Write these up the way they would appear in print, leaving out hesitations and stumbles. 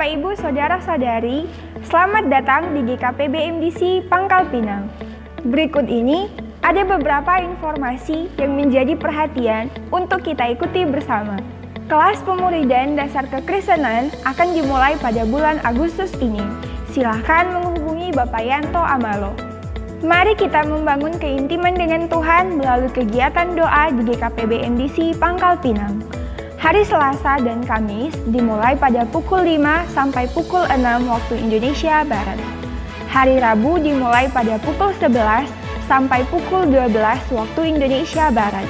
Bapak Ibu Saudara-saudari, selamat datang di GKPB MDC Pangkal Pinang. Berikut ini ada beberapa informasi yang menjadi perhatian untuk kita ikuti bersama. Kelas pemuridan dasar kekristenan akan dimulai pada bulan Agustus ini. Silahkan menghubungi Bapak Yanto Amalo. Mari kita membangun keintiman dengan Tuhan melalui kegiatan doa di GKPB MDC Pangkal Pinang. Hari Selasa dan Kamis dimulai pada pukul 5 sampai pukul 6 waktu Indonesia Barat. Hari Rabu dimulai pada pukul 11 sampai pukul 12 waktu Indonesia Barat.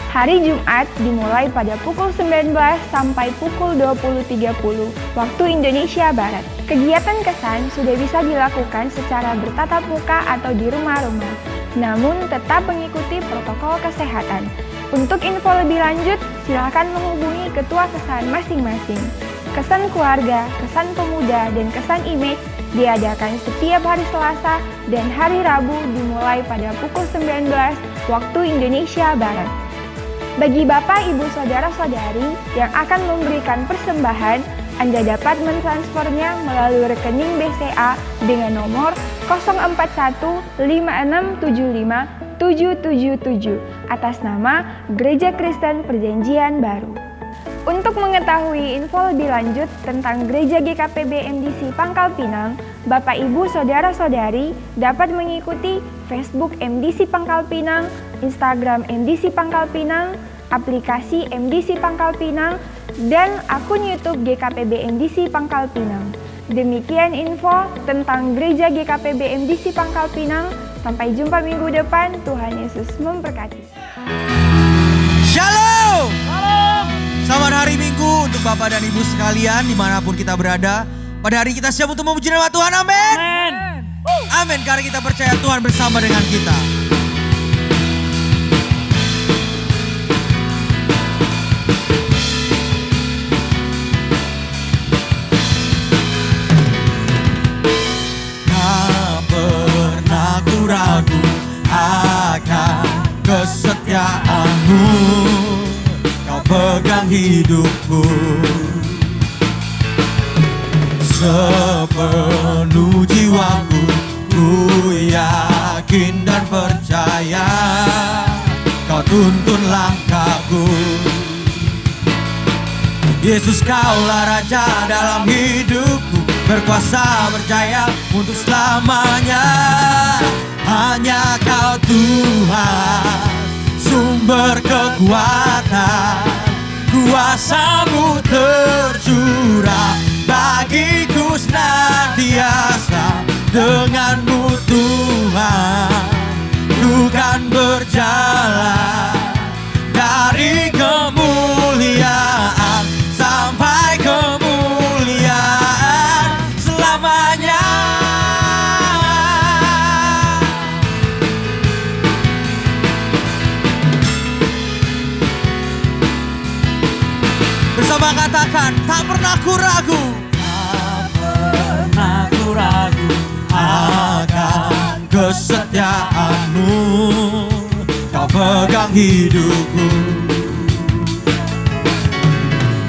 Hari Jumat dimulai pada pukul 19 sampai pukul 20.30 waktu Indonesia Barat. Kegiatan kesan sudah bisa dilakukan secara bertatap muka atau di rumah-rumah, namun tetap mengikuti protokol kesehatan. Untuk info lebih lanjut, silakan menghubungi ketua kesan masing-masing. Kesan keluarga, kesan pemuda, dan kesan image diadakan setiap hari Selasa dan hari Rabu dimulai pada pukul 19 waktu Indonesia Barat. Bagi Bapak, Ibu, Saudara-saudari yang akan memberikan persembahan, Anda dapat mentransfernya melalui rekening BCA dengan nomor 04156757777 atas nama Gereja Kristen Perjanjian Baru. Untuk mengetahui info lebih lanjut tentang Gereja GKPB MDC Pangkal Pinang, Bapak Ibu Saudara-saudari dapat mengikuti Facebook MDC Pangkal Pinang, Instagram MDC Pangkal Pinang, aplikasi MDC Pangkal Pinang, dan akun YouTube GKPB MDC Pangkal Pinang. Demikian info tentang Gereja GKPB MDC Pangkal Pinang. Sampai jumpa minggu depan. Tuhan Yesus memberkati. Shalom. Selamat hari Minggu untuk Bapak dan Ibu sekalian dimanapun kita berada. Pada hari kita siap untuk memuji nama Tuhan. Amin. Amin. Karena kita percaya Tuhan bersama dengan kita. Ragu akan kesetiaanmu, kau pegang hidupku sepenuh jiwaku, ku yakin dan percaya kau tuntun langkahku. Yesus, kaulah Raja dalam hidupku, berkuasa berjaya untuk selamanya. Hanya Kau Tuhan, sumber kekuatan, kuasa-Mu tercurah bagiku senantiasa. Dengan-Mu Tuhan, ku kan berjalan dari kemuliaan sampai kemuliaan selamanya. Bersama katakan, tak pernah ku ragu, tak pernah ku ragu akan kesetiaanmu, kau pegang hidupku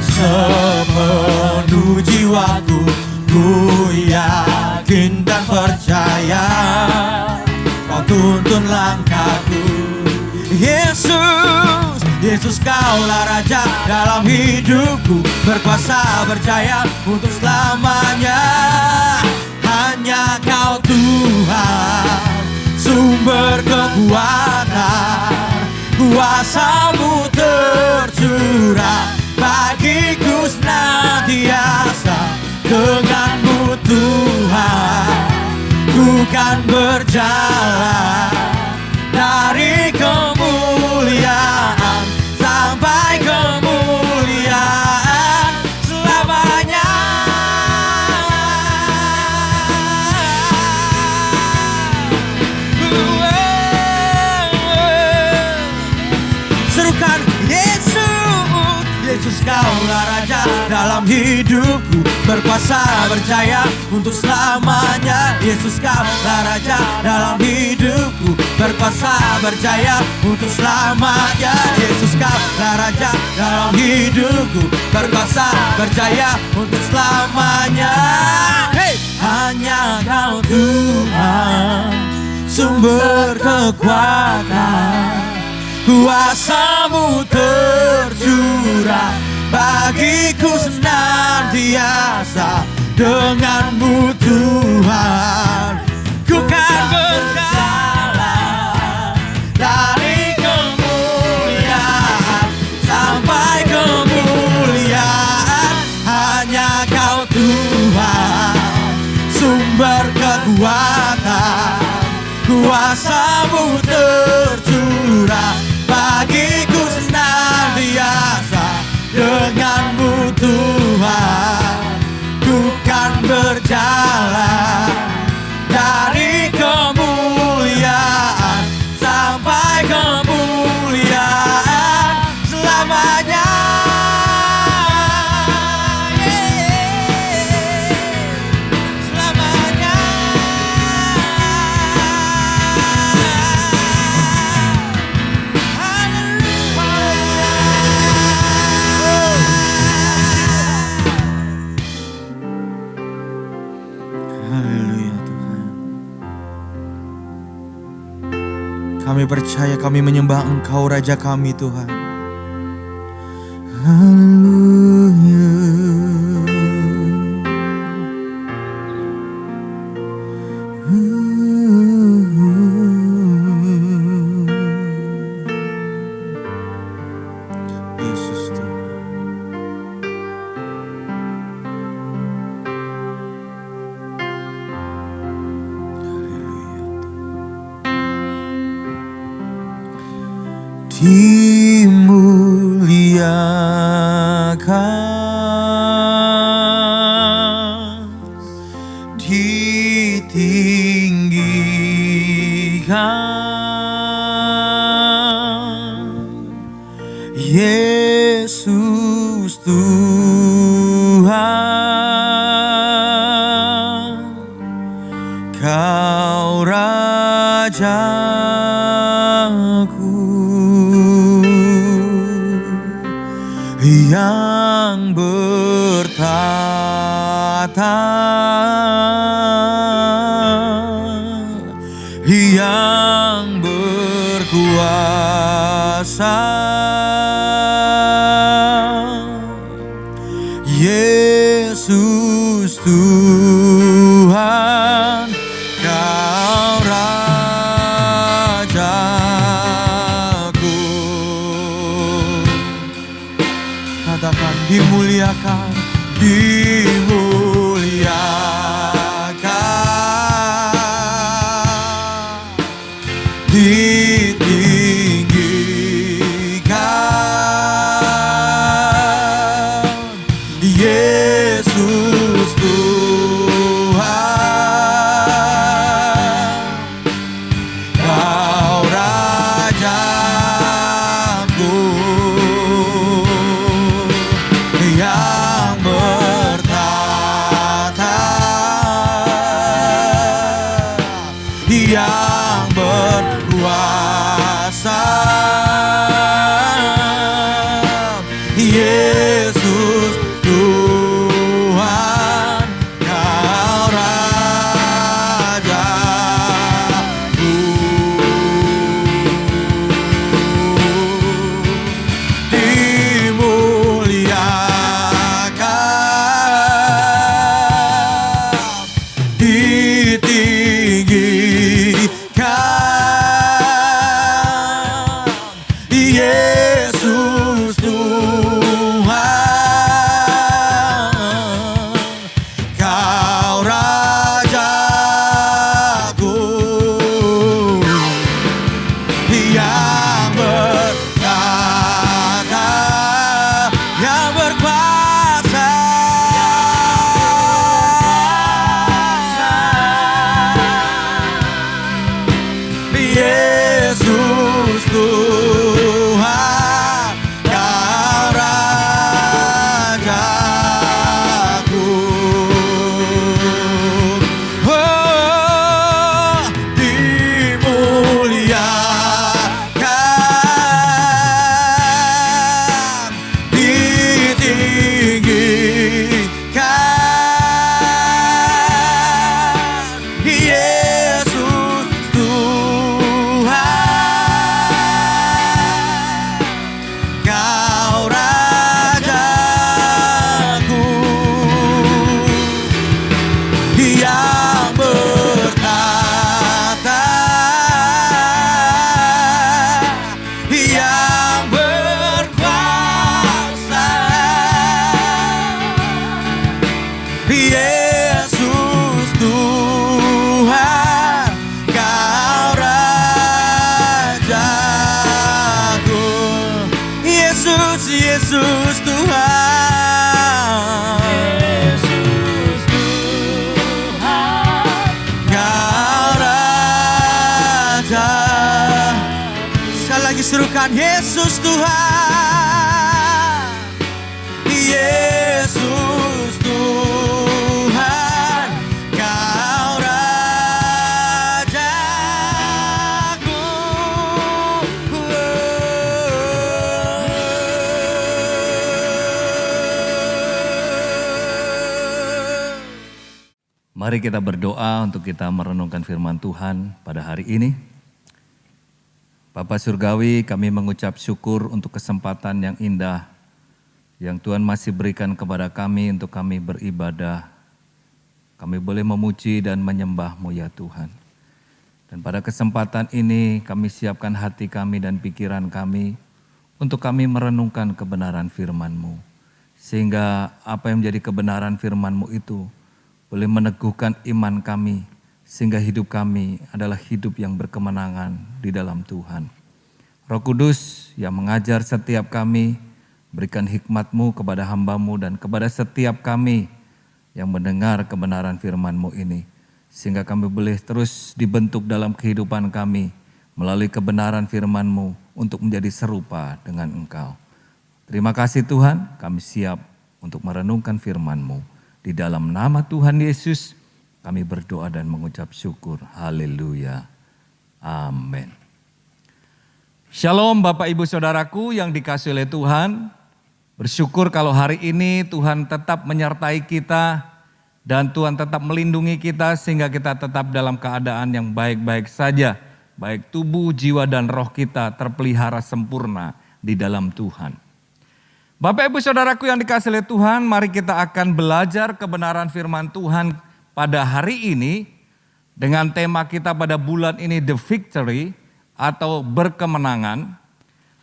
sepenuh jiwaku, ku yakin dan percaya kau tuntun langkahku. Yesus, Yesus, kaulah Raja dalam hidupku, berkuasa berjaya untuk selamanya. Hanya Kau Tuhan, sumber kekuatan, kuasa-Mu tercurah bagiku senantiasa. Dengan-Mu Tuhan, ku kan berjalan dari kemuliaan sampai kemuliaan selamanya. Serukan, Yesus, Yesus, kaulah Raja dalam hidupku, berkuasa berjaya untuk selamanya. Yesus, kaulah Raja dalam hidupku, berkuasa berjaya untuk selamanya. Yesus, kaulah Raja dalam hidupku, berkuasa berjaya untuk selamanya. sumber kekuatan, kuasa-Mu tercurah bagiku senantiasa. Dengan-Mu Tuhan, ku kan berjalan dari kemuliaan sampai kemuliaan. Hanya Kau Tuhan, sumber kekuatan, kuasa-Mu tercurah bagiku senantiasa. Dengan-Mu Tuhan, ku kan berjalan dari kemuliaan sampai kemuliaan selamanya. Selamanya. Haleluya Tuhan. Kami percaya, kami menyembah Engkau Raja kami Tuhan. Haleluya. Yesus Tuhan. Dimuliakan, ditinggikan, Yesus Tuhan, Kau Rajaku yang bertata, yang berkuasa, Yesus Tuhan, Kau Rajaku. Katakan dimuliakan, dimuliakan, ditinggikan, Yesus Tuhan, Kau Rajaku yang bertata, yang berkuasa, Yesus Tuhan, Kau Rajaku. Dimuliakan, ditinggikan, Serukan Yesus Tuhan, Yesus Tuhan, Kau Rajaku. Mari kita berdoa untuk kita merenungkan firman Tuhan pada hari ini. Bapa Surgawi, kami mengucap syukur untuk kesempatan yang indah yang Tuhan masih berikan kepada kami untuk kami beribadah. Kami boleh memuji dan menyembah-Mu ya Tuhan. Dan pada kesempatan ini kami siapkan hati kami dan pikiran kami untuk kami merenungkan kebenaran firman-Mu. Sehingga apa yang menjadi kebenaran firman-Mu itu boleh meneguhkan iman kami, sehingga hidup kami adalah hidup yang berkemenangan di dalam Tuhan. Roh Kudus yang mengajar setiap kami, berikan hikmat-Mu kepada hamba-Mu dan kepada setiap kami yang mendengar kebenaran firman-Mu ini. Sehingga kami boleh terus dibentuk dalam kehidupan kami melalui kebenaran firman-Mu untuk menjadi serupa dengan Engkau. Terima kasih Tuhan, kami siap untuk merenungkan firman-Mu. Di dalam nama Tuhan Yesus, kami berdoa dan mengucap syukur. Haleluya. Amin. Shalom Bapak Ibu Saudaraku yang dikasihi oleh Tuhan. Bersyukur kalau hari ini Tuhan tetap menyertai kita dan Tuhan tetap melindungi kita sehingga kita tetap dalam keadaan yang baik-baik saja. Baik tubuh, jiwa dan roh kita terpelihara sempurna di dalam Tuhan. Bapak Ibu Saudaraku yang dikasihi oleh Tuhan, mari kita akan belajar kebenaran firman Tuhan pada hari ini dengan tema kita pada bulan ini The Victory atau berkemenangan.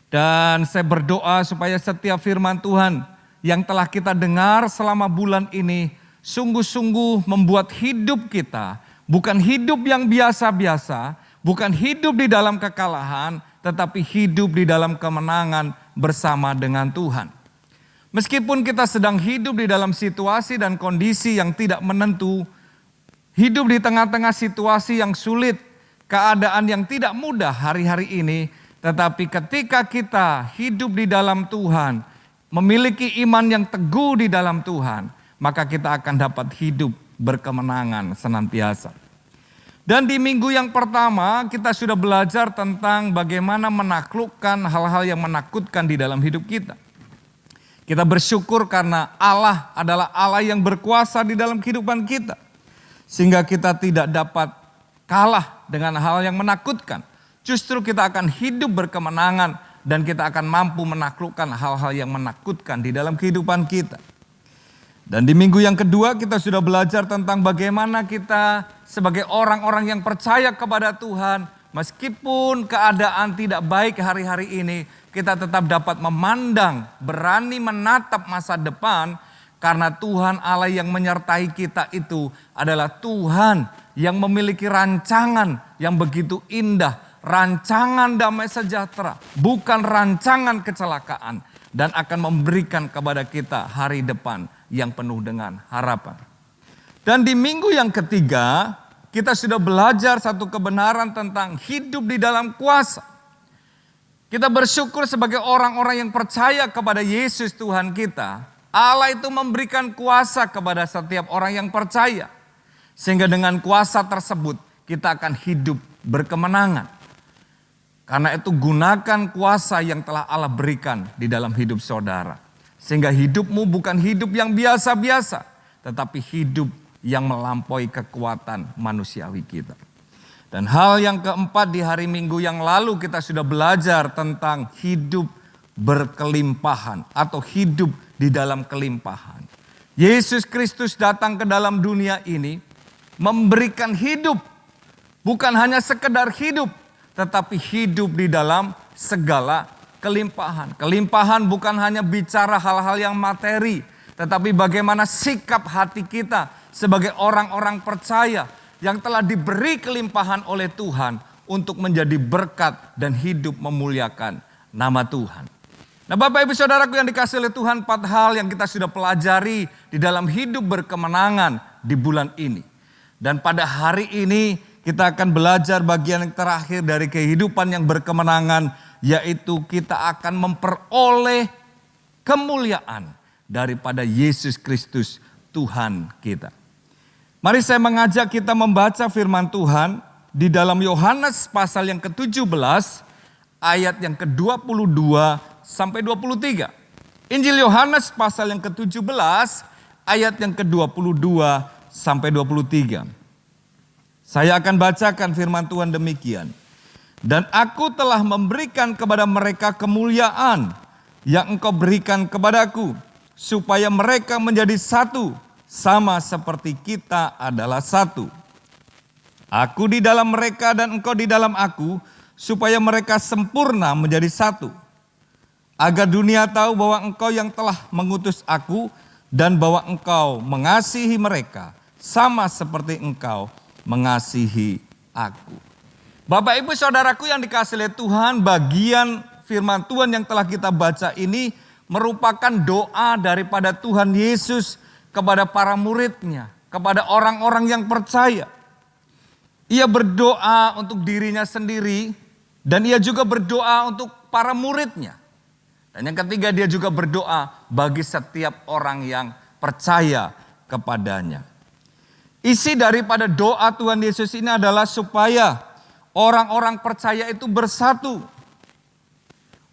Dan saya berdoa supaya setiap firman Tuhan yang telah kita dengar selama bulan ini sungguh-sungguh membuat hidup kita bukan hidup yang biasa-biasa, bukan hidup di dalam kekalahan, tetapi hidup di dalam kemenangan bersama dengan Tuhan. Meskipun kita sedang hidup di dalam situasi dan kondisi yang tidak menentu, hidup di tengah-tengah situasi yang sulit, keadaan yang tidak mudah hari-hari ini, tetapi ketika kita hidup di dalam Tuhan, memiliki iman yang teguh di dalam Tuhan, maka kita akan dapat hidup berkemenangan senantiasa. Dan di minggu yang pertama kita sudah belajar tentang bagaimana menaklukkan hal-hal yang menakutkan di dalam hidup kita. Kita bersyukur karena Allah adalah Allah yang berkuasa di dalam kehidupan kita. Sehingga kita tidak dapat kalah dengan hal yang menakutkan. Justru kita akan hidup berkemenangan dan kita akan mampu menaklukkan hal-hal yang menakutkan di dalam kehidupan kita. Dan di minggu yang kedua kita sudah belajar tentang bagaimana kita sebagai orang-orang yang percaya kepada Tuhan. Meskipun keadaan tidak baik hari-hari ini, kita tetap dapat memandang, berani menatap masa depan. Karena Tuhan Allah yang menyertai kita itu adalah Tuhan yang memiliki rancangan yang begitu indah. Rancangan damai sejahtera, bukan rancangan kecelakaan. Dan akan memberikan kepada kita hari depan yang penuh dengan harapan. Dan di minggu yang ketiga, kita sudah belajar satu kebenaran tentang hidup di dalam kuasa. Kita bersyukur sebagai orang-orang yang percaya kepada Yesus Tuhan kita. Allah itu memberikan kuasa kepada setiap orang yang percaya. Sehingga dengan kuasa tersebut kita akan hidup berkemenangan. Karena itu gunakan kuasa yang telah Allah berikan di dalam hidup saudara. Sehingga hidupmu bukan hidup yang biasa-biasa. Tetapi hidup yang melampaui kekuatan manusiawi kita. Dan hal yang keempat di hari Minggu yang lalu kita sudah belajar tentang hidup berkelimpahan. Atau hidup di dalam kelimpahan. Yesus Kristus datang ke dalam dunia ini memberikan hidup. Bukan hanya sekedar hidup. Tetapi hidup di dalam segala kelimpahan. Kelimpahan bukan hanya bicara hal-hal yang materi. Tetapi bagaimana sikap hati kita sebagai orang-orang percaya. Yang telah diberi kelimpahan oleh Tuhan. Untuk menjadi berkat dan hidup memuliakan nama Tuhan. Nah Bapak Ibu Saudaraku yang dikasihi oleh Tuhan. 4 hal yang kita sudah pelajari di dalam hidup berkemenangan di bulan ini. Dan pada hari ini kita akan belajar bagian yang terakhir dari kehidupan yang berkemenangan, yaitu kita akan memperoleh kemuliaan daripada Yesus Kristus Tuhan kita. Mari saya mengajak kita membaca firman Tuhan di dalam Yohanes pasal yang ke-17 ayat yang ke-22 sampai 23. Injil Yohanes pasal yang ke-17 ayat yang ke-22 sampai 23. Saya akan bacakan firman Tuhan demikian. Dan aku telah memberikan kepada mereka kemuliaan yang engkau berikan kepadaku, supaya mereka menjadi satu, sama seperti kita adalah satu. Aku di dalam mereka dan engkau di dalam aku, supaya mereka sempurna menjadi satu. Agar dunia tahu bahwa engkau yang telah mengutus aku dan bahwa engkau mengasihi mereka sama seperti engkau mengasihi aku. Bapak ibu saudaraku yang dikasihi oleh Tuhan, bagian firman Tuhan yang telah kita baca ini merupakan doa daripada Tuhan Yesus kepada para muridnya, kepada orang-orang yang percaya. Ia berdoa untuk dirinya sendiri dan ia juga berdoa untuk para muridnya. Dan yang ketiga, dia juga berdoa bagi setiap orang yang percaya kepadanya. Isi daripada doa Tuhan Yesus ini adalah supaya orang-orang percaya itu bersatu.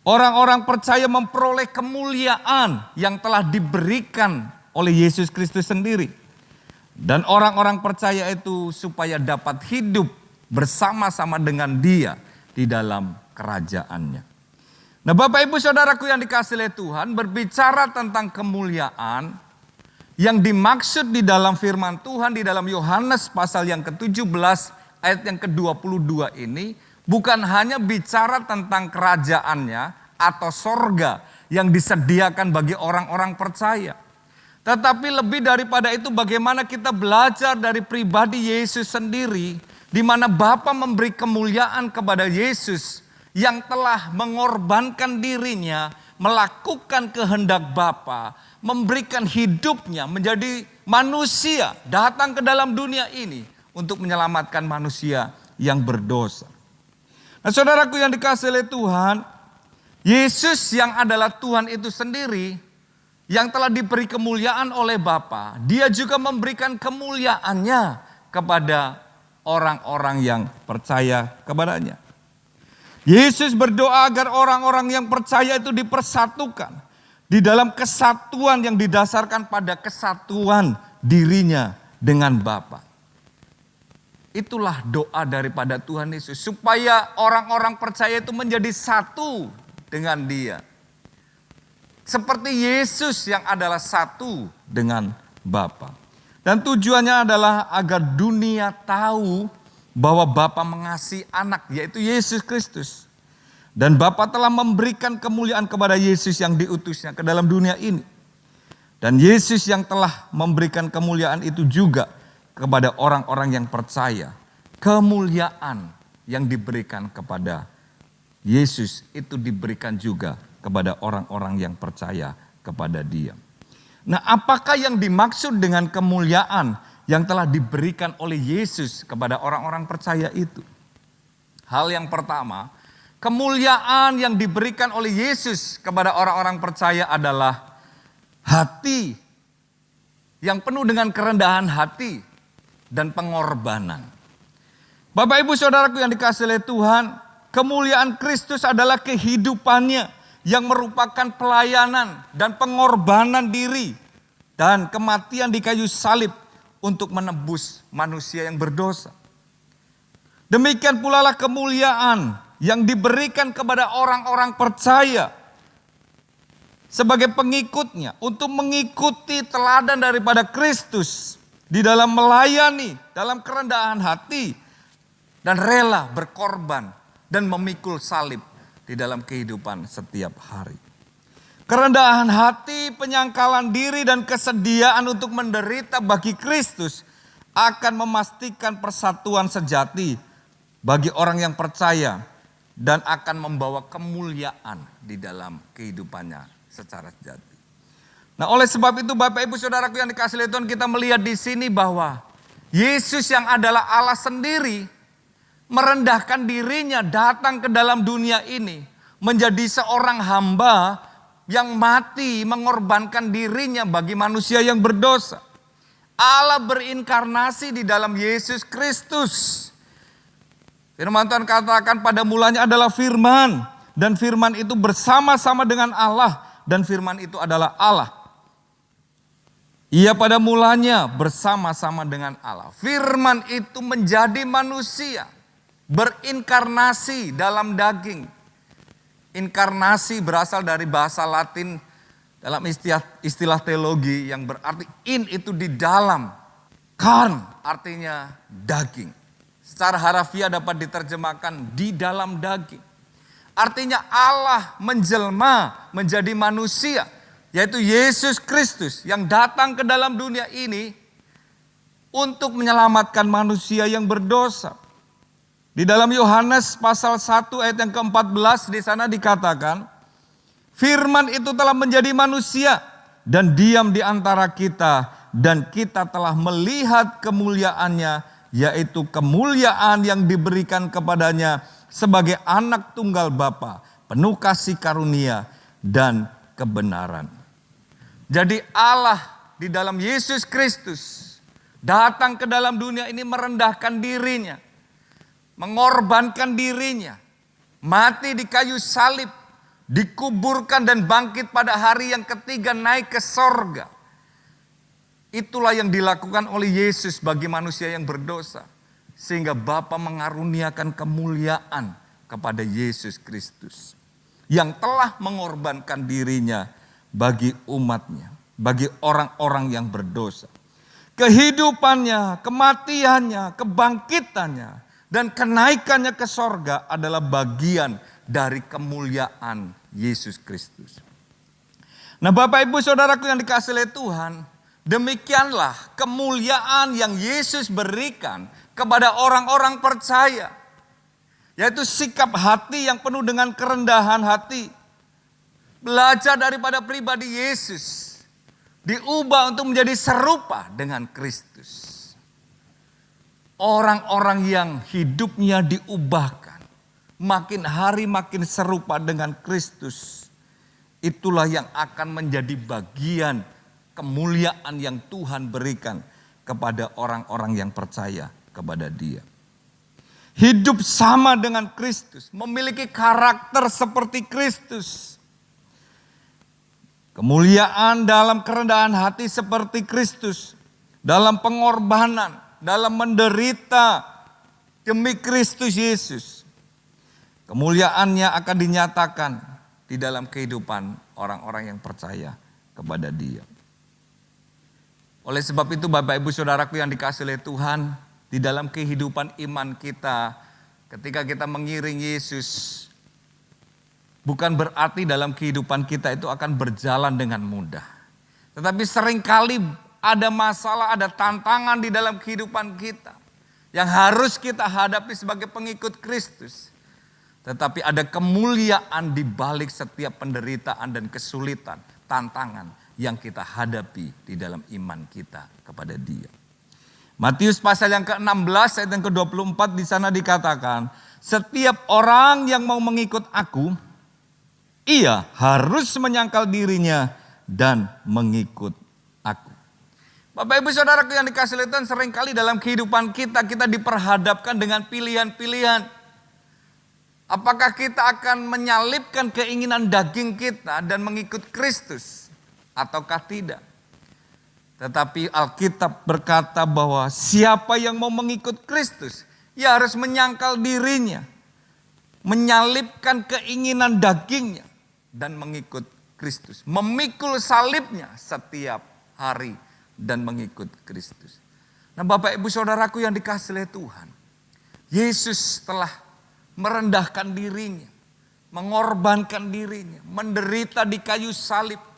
Orang-orang percaya memperoleh kemuliaan yang telah diberikan oleh Yesus Kristus sendiri. Dan orang-orang percaya itu supaya dapat hidup bersama-sama dengan Dia di dalam kerajaannya. Nah, Bapak Ibu Saudaraku yang dikasihi oleh Tuhan, berbicara tentang kemuliaan yang dimaksud di dalam firman Tuhan di dalam Yohanes pasal yang ke-17 ayat yang ke-22 ini bukan hanya bicara tentang kerajaannya atau sorga yang disediakan bagi orang-orang percaya. Tetapi lebih daripada itu bagaimana kita belajar dari pribadi Yesus sendiri, di mana Bapa memberi kemuliaan kepada Yesus yang telah mengorbankan dirinya, melakukan kehendak Bapa, memberikan hidupnya menjadi manusia, datang ke dalam dunia ini untuk menyelamatkan manusia yang berdosa. Nah, saudaraku yang dikasihi oleh Tuhan, Yesus yang adalah Tuhan itu sendiri, yang telah diberi kemuliaan oleh Bapa, Dia juga memberikan kemuliaannya kepada orang-orang yang percaya kepadanya. Yesus berdoa agar orang-orang yang percaya itu dipersatukan di dalam kesatuan yang didasarkan pada kesatuan dirinya dengan Bapa. Itulah doa daripada Tuhan Yesus, supaya orang-orang percaya itu menjadi satu dengan Dia. Seperti Yesus yang adalah satu dengan Bapa. Dan tujuannya adalah agar dunia tahu bahwa Bapa mengasihi anak, yaitu Yesus Kristus. Dan Bapa telah memberikan kemuliaan kepada Yesus yang diutusnya ke dalam dunia ini. Dan Yesus yang telah memberikan kemuliaan itu juga kepada orang-orang yang percaya. Kemuliaan yang diberikan kepada Yesus itu diberikan juga kepada orang-orang yang percaya kepada Dia. Nah, apakah yang dimaksud dengan kemuliaan yang telah diberikan oleh Yesus kepada orang-orang percaya itu? Hal yang pertama, kemuliaan yang diberikan oleh Yesus kepada orang-orang percaya adalah hati yang penuh dengan kerendahan hati dan pengorbanan. Bapak Ibu Saudaraku yang dikasihi oleh Tuhan, kemuliaan Kristus adalah kehidupannya yang merupakan pelayanan dan pengorbanan diri dan kematian di kayu salib untuk menebus manusia yang berdosa. Demikian pula lah kemuliaan yang diberikan kepada orang-orang percaya sebagai pengikutnya untuk mengikuti teladan daripada Kristus di dalam melayani, dalam kerendahan hati dan rela berkorban dan memikul salib di dalam kehidupan setiap hari. Kerendahan hati, penyangkalan diri dan kesediaan untuk menderita bagi Kristus akan memastikan persatuan sejati bagi orang yang percaya dan akan membawa kemuliaan di dalam kehidupannya secara sejati. Nah, oleh sebab itu Bapak Ibu Saudaraku yang dikasihi oleh Tuhan, kita melihat di sini bahwa Yesus yang adalah Allah sendiri merendahkan dirinya datang ke dalam dunia ini menjadi seorang hamba yang mati mengorbankan dirinya bagi manusia yang berdosa. Allah berinkarnasi di dalam Yesus Kristus. Firman Tuhan katakan pada mulanya adalah firman. Dan firman itu bersama-sama dengan Allah. Dan firman itu adalah Allah. Ia pada mulanya bersama-sama dengan Allah. Firman itu menjadi manusia. Berinkarnasi dalam daging. Inkarnasi berasal dari bahasa Latin dalam istilah teologi yang berarti in itu di dalam. Karn artinya daging. Secara harafiah dapat diterjemahkan di dalam daging. Artinya Allah menjelma menjadi manusia. Yaitu Yesus Kristus yang datang ke dalam dunia ini untuk menyelamatkan manusia yang berdosa. Di dalam Yohanes pasal 1 ayat yang ke-14 di sana dikatakan, firman itu telah menjadi manusia dan diam di antara kita, dan kita telah melihat kemuliaannya, yaitu kemuliaan yang diberikan kepadanya sebagai anak tunggal Bapa, penuh kasih karunia dan kebenaran. Jadi Allah di dalam Yesus Kristus datang ke dalam dunia ini merendahkan dirinya, mengorbankan dirinya, mati di kayu salib, dikuburkan dan bangkit pada hari yang ketiga naik ke sorga. Itulah yang dilakukan oleh Yesus bagi manusia yang berdosa. Sehingga Bapa mengaruniakan kemuliaan kepada Yesus Kristus. Yang telah mengorbankan dirinya bagi umatnya. Bagi orang-orang yang berdosa. Kehidupannya, kematiannya, kebangkitannya, dan kenaikannya ke sorga adalah bagian dari kemuliaan Yesus Kristus. Nah Bapak Ibu Saudaraku yang dikasihi oleh Tuhan, demikianlah kemuliaan yang Yesus berikan kepada orang-orang percaya. Yaitu sikap hati yang penuh dengan kerendahan hati. Belajar daripada pribadi Yesus. Diubah untuk menjadi serupa dengan Kristus. Orang-orang yang hidupnya diubahkan. Makin hari makin serupa dengan Kristus. Itulah yang akan menjadi bagian kemuliaan yang Tuhan berikan kepada orang-orang yang percaya kepada Dia. Hidup sama dengan Kristus, memiliki karakter seperti Kristus. Kemuliaan dalam kerendahan hati seperti Kristus, dalam pengorbanan, dalam menderita demi Kristus Yesus. Kemuliaannya akan dinyatakan di dalam kehidupan orang-orang yang percaya kepada Dia. Oleh sebab itu Bapak Ibu Saudaraku yang dikasihi oleh Tuhan, di dalam kehidupan iman kita, ketika kita mengiring Yesus, bukan berarti dalam kehidupan kita itu akan berjalan dengan mudah. Tetapi seringkali ada masalah, ada tantangan di dalam kehidupan kita yang harus kita hadapi sebagai pengikut Kristus. Tetapi ada kemuliaan di balik setiap penderitaan dan kesulitan, tantangan yang kita hadapi di dalam iman kita kepada Dia. Matius pasal yang ke-16 ayat yang ke-24 di sana dikatakan, setiap orang yang mau mengikut aku, ia harus menyangkal dirinya dan mengikut aku. Bapak Ibu Saudaraku yang dikasihi Tuhan, seringkali dalam kehidupan kita diperhadapkan dengan pilihan-pilihan. Apakah kita akan menyalipkan keinginan daging kita dan mengikut Kristus ataukah tidak? Tetapi Alkitab berkata bahwa siapa yang mau mengikut Kristus, ia harus menyangkal dirinya, menyalipkan keinginan dagingnya dan mengikut Kristus. Memikul salibnya setiap hari dan mengikut Kristus. Nah Bapak Ibu Saudaraku yang dikasihi oleh Tuhan, Yesus telah merendahkan dirinya, mengorbankan dirinya, menderita di kayu salib.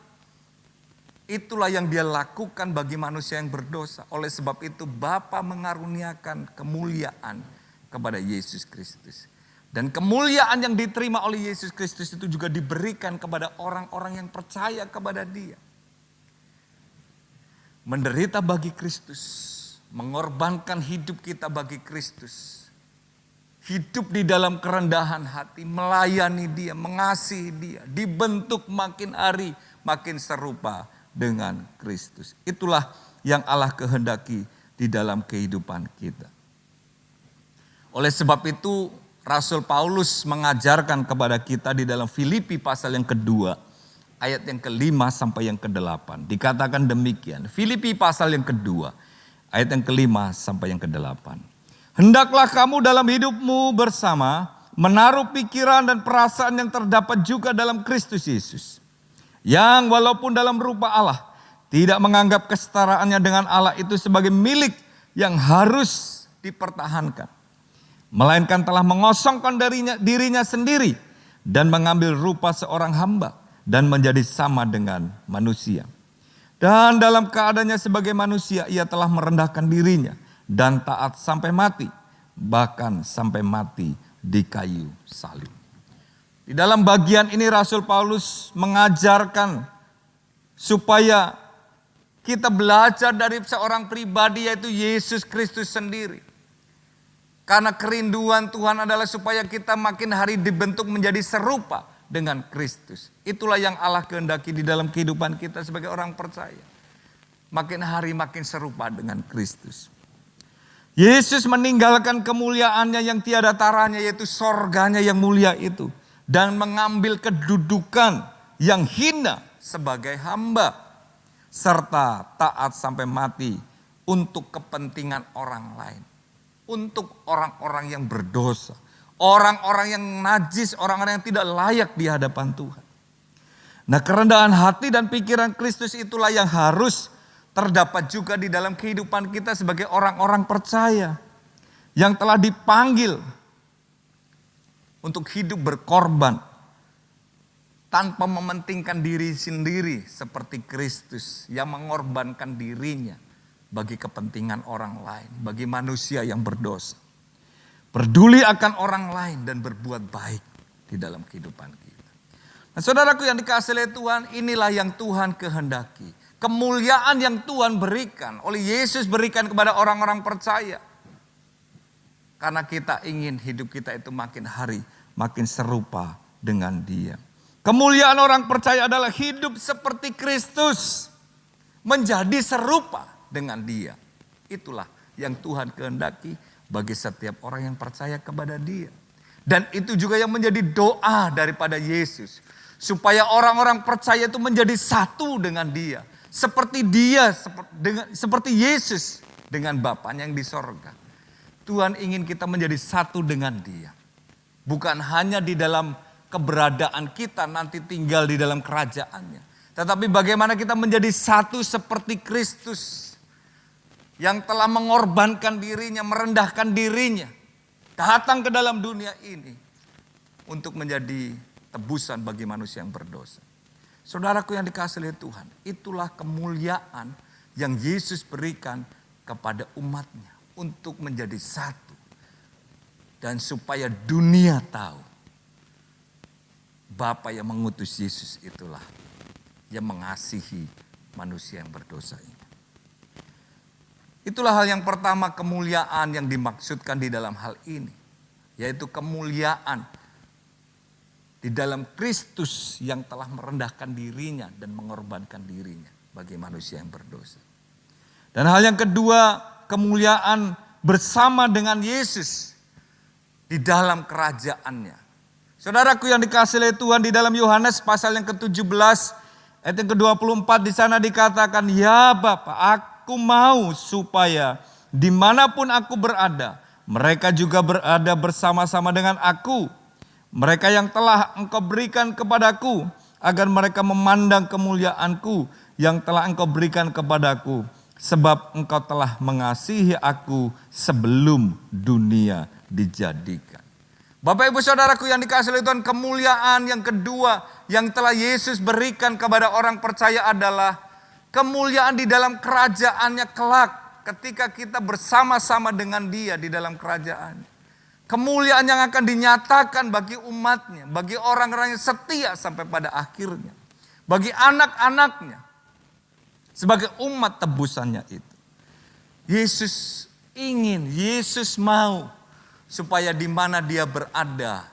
Itulah yang Dia lakukan bagi manusia yang berdosa. Oleh sebab itu Bapa mengaruniakan kemuliaan kepada Yesus Kristus. Dan kemuliaan yang diterima oleh Yesus Kristus itu juga diberikan kepada orang-orang yang percaya kepada Dia. Menderita bagi Kristus, mengorbankan hidup kita bagi Kristus. hidup di dalam kerendahan hati, melayani dia, mengasihi dia, dibentuk makin hari makin serupa dengan Kristus. Itulah yang Allah kehendaki di dalam kehidupan kita. Oleh sebab itu Rasul Paulus mengajarkan kepada kita di dalam Filipi pasal yang kedua, ayat yang ke-5 sampai yang ke-8. Dikatakan demikian, Filipi pasal yang kedua, ayat yang ke-5 sampai yang ke-8. Hendaklah kamu dalam hidupmu bersama menaruh pikiran dan perasaan yang terdapat juga dalam Kristus Yesus. Yang walaupun dalam rupa Allah, tidak menganggap kesetaraannya dengan Allah itu sebagai milik yang harus dipertahankan. Melainkan telah mengosongkan dirinya sendiri dan mengambil rupa seorang hamba dan menjadi sama dengan manusia. Dan dalam keadaannya sebagai manusia ia telah merendahkan dirinya dan taat sampai mati, bahkan sampai mati di kayu salib. Di dalam bagian ini Rasul Paulus mengajarkan supaya kita belajar dari seorang pribadi yaitu Yesus Kristus sendiri. Karena kerinduan Tuhan adalah supaya kita makin hari dibentuk menjadi serupa dengan Kristus. Itulah yang Allah kehendaki di dalam kehidupan kita sebagai orang percaya. Makin hari makin serupa dengan Kristus. Yesus meninggalkan kemuliaannya yang tiada taranya, yaitu sorganya yang mulia itu. Dan mengambil kedudukan yang hina sebagai hamba. Serta taat sampai mati untuk kepentingan orang lain. Untuk orang-orang yang berdosa. Orang-orang yang najis, orang-orang yang tidak layak di hadapan Tuhan. Nah, kerendahan hati dan pikiran Kristus itulah yang harus terdapat juga di dalam kehidupan kita sebagai orang-orang percaya. Yang telah dipanggil untuk hidup berkorban. Tanpa mementingkan diri sendiri seperti Kristus yang mengorbankan dirinya bagi kepentingan orang lain, bagi manusia yang berdosa. Peduli akan orang lain dan berbuat baik di dalam kehidupan kita. Nah, saudaraku yang dikasihi oleh Tuhan, inilah yang Tuhan kehendaki. Kemuliaan yang Tuhan berikan, oleh Yesus berikan kepada orang-orang percaya. Karena kita ingin hidup kita itu makin hari makin serupa dengan Dia. Kemuliaan orang percaya adalah hidup seperti Kristus. Menjadi serupa dengan Dia. Itulah yang Tuhan kehendaki bagi setiap orang yang percaya kepada Dia. Dan itu juga yang menjadi doa daripada Yesus. Supaya orang-orang percaya itu menjadi satu dengan Dia. Seperti Dia, seperti Yesus dengan Bapanya yang di sorga. Tuhan ingin kita menjadi satu dengan Dia. Bukan hanya di dalam keberadaan kita nanti tinggal di dalam kerajaannya. Tetapi bagaimana kita menjadi satu seperti Kristus. Yang telah mengorbankan dirinya, merendahkan dirinya. Datang ke dalam dunia ini. Untuk menjadi tebusan bagi manusia yang berdosa. Saudaraku yang dikasihi oleh Tuhan. Itulah kemuliaan yang Yesus berikan kepada umatnya. Untuk menjadi satu. Dan supaya dunia tahu. Bapa yang mengutus Yesus itulah. Yang mengasihi manusia yang berdosa ini. Itulah hal yang pertama, kemuliaan yang dimaksudkan di dalam hal ini. Yaitu kemuliaan di dalam Kristus yang telah merendahkan dirinya dan mengorbankan dirinya bagi manusia yang berdosa. Dan hal yang kedua, kemuliaan bersama dengan Yesus di dalam kerajaannya. Saudaraku yang dikasihi oleh Tuhan, di dalam Yohanes pasal yang ke-17 ayat yang ke-24 di sana dikatakan, ya Bapa, aku mau supaya dimanapun aku berada, mereka juga berada bersama-sama dengan aku. Mereka yang telah Engkau berikan kepadaku, agar mereka memandang kemuliaanku yang telah Engkau berikan kepadaku. Sebab Engkau telah mengasihi aku sebelum dunia dijadikan. Bapak Ibu Saudaraku yang dikasihi oleh Tuhan, kemuliaan yang kedua yang telah Yesus berikan kepada orang percaya adalah kemuliaan di dalam kerajaannya kelak ketika kita bersama-sama dengan Dia di dalam kerajaan. Kemuliaan yang akan dinyatakan bagi umatnya, bagi orang-orang yang setia sampai pada akhirnya. Bagi anak-anaknya, sebagai umat tebusannya itu. Yesus ingin, Yesus mau supaya di mana dia berada,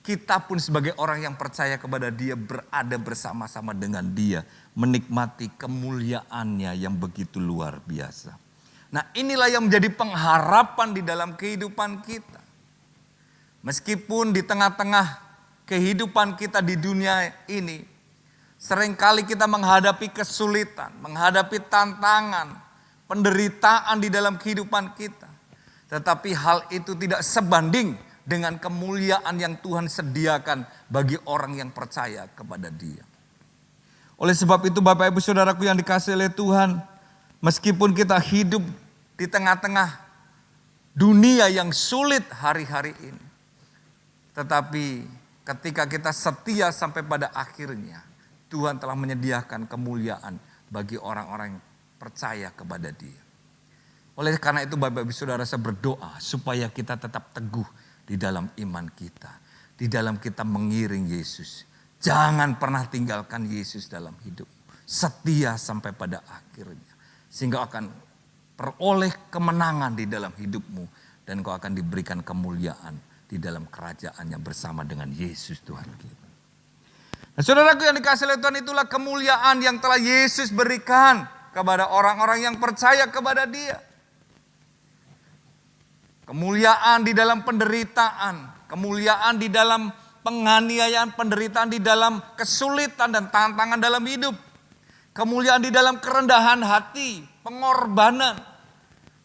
kita pun sebagai orang yang percaya kepada dia berada bersama-sama dengan dia, menikmati kemuliaannya yang begitu luar biasa. Nah, inilah yang menjadi pengharapan di dalam kehidupan kita. Meskipun di tengah-tengah kehidupan kita di dunia ini, seringkali kita menghadapi kesulitan, menghadapi tantangan, penderitaan di dalam kehidupan kita. Tetapi hal itu tidak sebanding dengan kemuliaan yang Tuhan sediakan bagi orang yang percaya kepada Dia. Oleh sebab itu Bapak Ibu Saudaraku yang dikasihi oleh Tuhan, meskipun kita hidup di tengah-tengah dunia yang sulit hari-hari ini, tetapi ketika kita setia sampai pada akhirnya, Tuhan telah menyediakan kemuliaan bagi orang-orang yang percaya kepada Dia. Oleh karena itu Bapak Ibu Saudara, saya berdoa supaya kita tetap teguh di dalam iman kita. Di dalam kita mengiring Yesus. Jangan pernah tinggalkan Yesus dalam hidup. Setia sampai pada akhirnya. Sehingga akan peroleh kemenangan di dalam hidupmu. Dan kau akan diberikan kemuliaan di dalam kerajaannya bersama dengan Yesus Tuhan kita. Nah, saudaraku yang dikasihi oleh Tuhan, itulah kemuliaan yang telah Yesus berikan kepada orang-orang yang percaya kepada Dia. Kemuliaan di dalam penderitaan, kemuliaan di dalam penganiayaan, penderitaan di dalam kesulitan dan tantangan dalam hidup. Kemuliaan di dalam kerendahan hati, pengorbanan.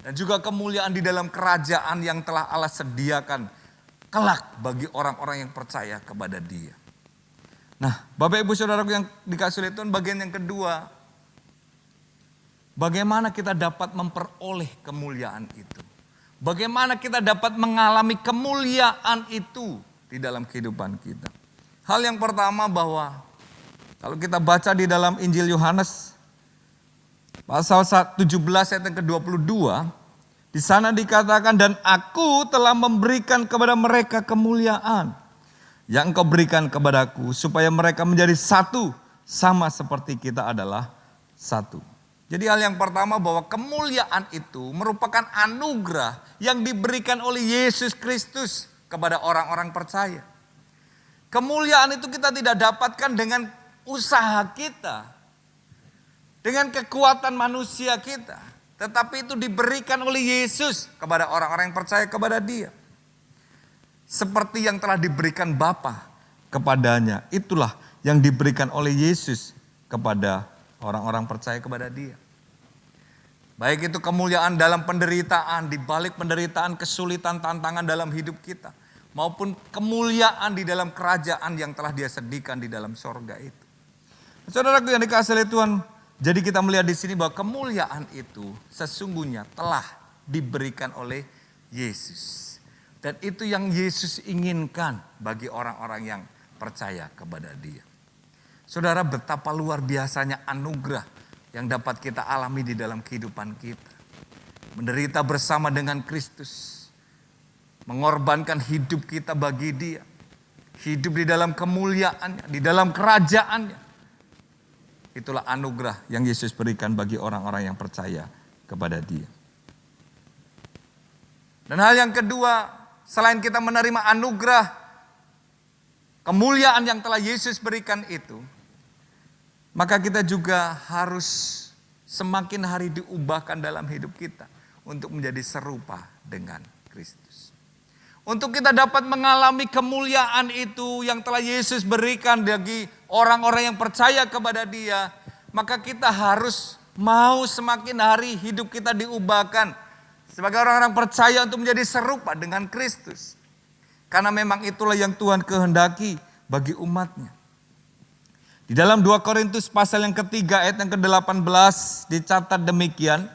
Dan juga kemuliaan di dalam kerajaan yang telah Allah sediakan kelak bagi orang-orang yang percaya kepada Dia. Nah, Bapak Ibu Saudaraku yang dikasihi oleh Tuhan, bagian yang kedua, bagaimana kita dapat memperoleh kemuliaan itu? Bagaimana kita dapat mengalami kemuliaan itu di dalam kehidupan kita? Hal yang pertama bahwa kalau kita baca di dalam Injil Yohanes pasal 17 ayat yang ke-22, di sana dikatakan, dan aku telah memberikan kepada mereka kemuliaan yang engkau berikan kepadaku, supaya mereka menjadi satu sama seperti kita adalah satu. Jadi hal yang pertama bahwa kemuliaan itu merupakan anugerah yang diberikan oleh Yesus Kristus kepada orang-orang percaya. Kemuliaan itu kita tidak dapatkan dengan usaha kita, dengan kekuatan manusia kita. Tetapi itu diberikan oleh Yesus kepada orang-orang yang percaya kepada Dia. Seperti yang telah diberikan Bapa kepadanya, itulah yang diberikan oleh Yesus kepada orang-orang percaya kepada Dia. Baik itu kemuliaan dalam penderitaan, di balik penderitaan, kesulitan, tantangan dalam hidup kita, maupun kemuliaan di dalam kerajaan yang telah Dia sediakan di dalam sorga itu. Saudaraku yang dikasihi oleh Tuhan, jadi kita melihat di sini bahwa kemuliaan itu sesungguhnya telah diberikan oleh Yesus. Dan itu yang Yesus inginkan bagi orang-orang yang percaya kepada Dia. Saudara, betapa luar biasanya anugerah yang dapat kita alami di dalam kehidupan kita. Menderita bersama dengan Kristus. Mengorbankan hidup kita bagi Dia. Hidup di dalam kemuliaannya, di dalam kerajaannya. Itulah anugerah yang Yesus berikan bagi orang-orang yang percaya kepada Dia. Dan hal yang kedua, selain kita menerima anugerah, kemuliaan yang telah Yesus berikan itu, maka kita juga harus semakin hari diubahkan dalam hidup kita untuk menjadi serupa dengan Kristus. Untuk kita dapat mengalami kemuliaan itu yang telah Yesus berikan bagi orang-orang yang percaya kepada Dia, maka kita harus mau semakin hari hidup kita diubahkan sebagai orang-orang percaya untuk menjadi serupa dengan Kristus. Karena memang itulah yang Tuhan kehendaki bagi umatnya. Di dalam 2 Korintus pasal yang ketiga ayat yang ke-18 dicatat demikian.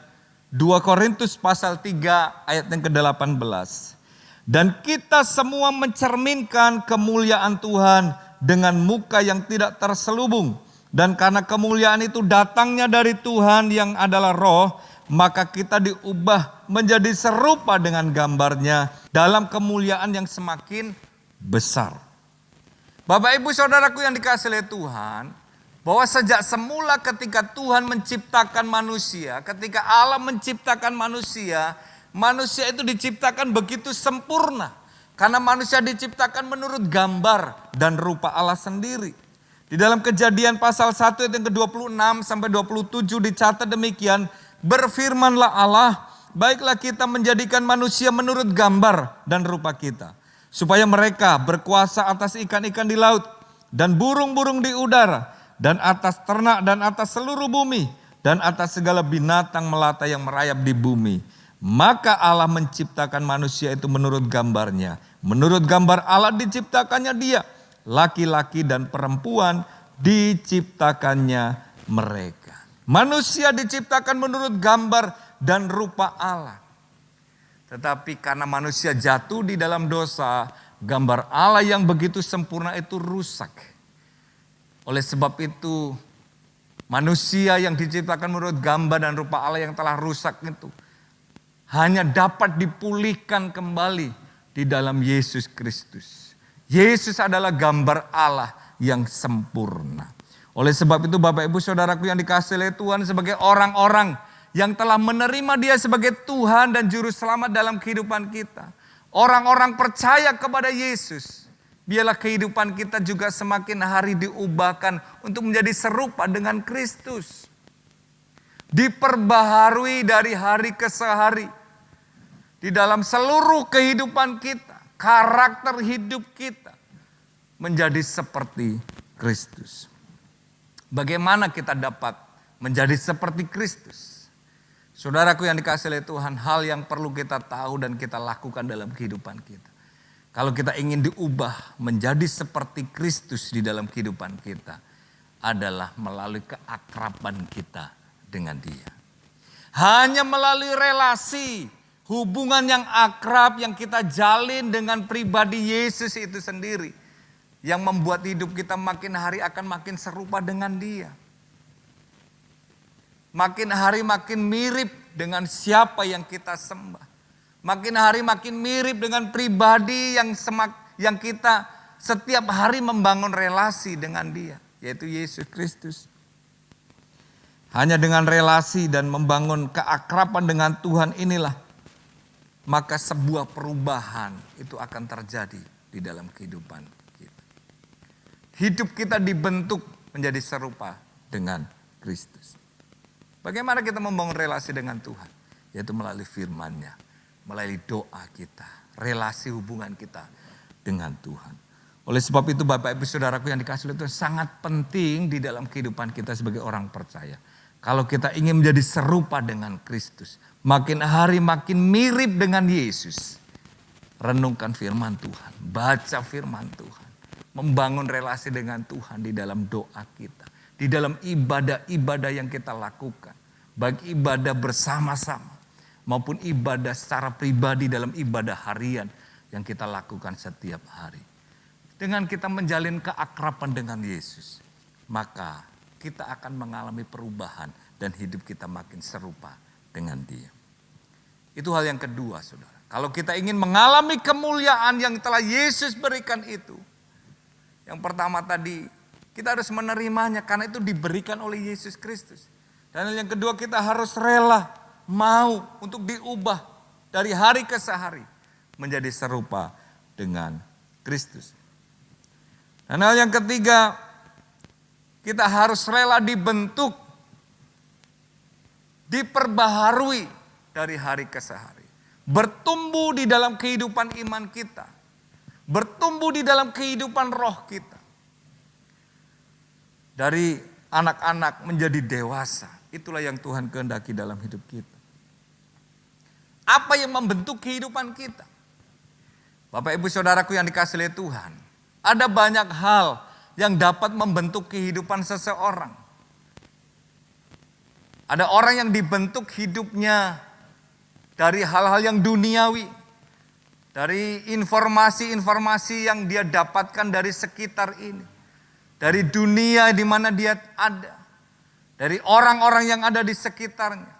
2 Korintus pasal 3 ayat yang ke-18. Dan kita semua mencerminkan kemuliaan Tuhan dengan muka yang tidak terselubung. Dan karena kemuliaan itu datangnya dari Tuhan yang adalah Roh, maka kita diubah menjadi serupa dengan gambarnya dalam kemuliaan yang semakin besar. Bapak Ibu Saudaraku yang dikasihi oleh Tuhan, bahwa sejak semula ketika Tuhan menciptakan manusia, ketika Allah menciptakan manusia, manusia itu diciptakan begitu sempurna. Karena manusia diciptakan menurut gambar dan rupa Allah sendiri. Di dalam Kejadian pasal 1 ayat yang ke-26 sampai 27 dicatat demikian, berfirmanlah Allah, baiklah kita menjadikan manusia menurut gambar dan rupa kita, supaya mereka berkuasa atas ikan-ikan di laut dan burung-burung di udara dan atas ternak dan atas seluruh bumi dan atas segala binatang melata yang merayap di bumi. Maka Allah menciptakan manusia itu menurut gambarnya. Menurut gambar Allah diciptakannya dia. Laki-laki dan perempuan diciptakannya mereka. Manusia diciptakan menurut gambar dan rupa Allah. Tetapi karena manusia jatuh di dalam dosa, gambar Allah yang begitu sempurna itu rusak. Oleh sebab itu, manusia yang diciptakan menurut gambar dan rupa Allah yang telah rusak itu hanya dapat dipulihkan kembali di dalam Yesus Kristus. Yesus adalah gambar Allah yang sempurna. Oleh sebab itu Bapak Ibu Saudaraku yang dikasihi oleh Tuhan, sebagai orang-orang yang telah menerima Dia sebagai Tuhan dan Juru Selamat dalam kehidupan kita, orang-orang percaya kepada Yesus, biarlah kehidupan kita juga semakin hari diubahkan untuk menjadi serupa dengan Kristus. Diperbaharui dari hari ke hari. Di dalam seluruh kehidupan kita, karakter hidup kita menjadi seperti Kristus. Bagaimana kita dapat menjadi seperti Kristus? Saudaraku yang dikasihi oleh Tuhan, hal yang perlu kita tahu dan kita lakukan dalam kehidupan kita. Kalau kita ingin diubah menjadi seperti Kristus di dalam kehidupan kita, adalah melalui keakraban kita dengan Dia. Hanya melalui relasi, hubungan yang akrab yang kita jalin dengan pribadi Yesus itu sendiri, yang membuat hidup kita makin hari akan makin serupa dengan Dia. Makin hari makin mirip dengan siapa yang kita sembah. Makin hari makin mirip dengan pribadi yang kita setiap hari membangun relasi dengan Dia, yaitu Yesus Kristus. Hanya dengan relasi dan membangun keakraban dengan Tuhan inilah, maka sebuah perubahan itu akan terjadi di dalam kehidupan kita. Hidup kita dibentuk menjadi serupa dengan Kristus. Bagaimana kita membangun relasi dengan Tuhan? Yaitu melalui firman-Nya, melalui doa kita, relasi hubungan kita dengan Tuhan. Oleh sebab itu Bapak Ibu Saudaraku yang dikasihi oleh Tuhan, sangat penting di dalam kehidupan kita sebagai orang percaya. Kalau kita ingin menjadi serupa dengan Kristus, makin hari makin mirip dengan Yesus. Renungkan firman Tuhan, baca firman Tuhan, membangun relasi dengan Tuhan di dalam doa kita, di dalam ibadah-ibadah yang kita lakukan, baik ibadah bersama-sama maupun ibadah secara pribadi dalam ibadah harian yang kita lakukan setiap hari. Dengan kita menjalin keakraban dengan Yesus, maka kita akan mengalami perubahan dan hidup kita makin serupa dengan Dia. Itu hal yang kedua, saudara. Kalau kita ingin mengalami kemuliaan yang telah Yesus berikan itu, yang pertama tadi, kita harus menerimanya karena itu diberikan oleh Yesus Kristus. Dan yang kedua, kita harus rela, mau untuk diubah dari hari ke hari menjadi serupa dengan Kristus. Dan hal yang ketiga, kita harus rela dibentuk, diperbaharui dari hari ke hari. Bertumbuh di dalam kehidupan iman kita. Bertumbuh di dalam kehidupan roh kita. Dari anak-anak menjadi dewasa. Itulah yang Tuhan kehendaki dalam hidup kita. Apa yang membentuk kehidupan kita? Bapak Ibu Saudaraku yang dikasihi oleh Tuhan. Ada banyak hal yang dapat membentuk kehidupan seseorang. Ada orang yang dibentuk hidupnya dari hal-hal yang duniawi. Dari informasi-informasi yang dia dapatkan dari sekitar ini. Dari dunia di mana dia ada. Dari orang-orang yang ada di sekitarnya.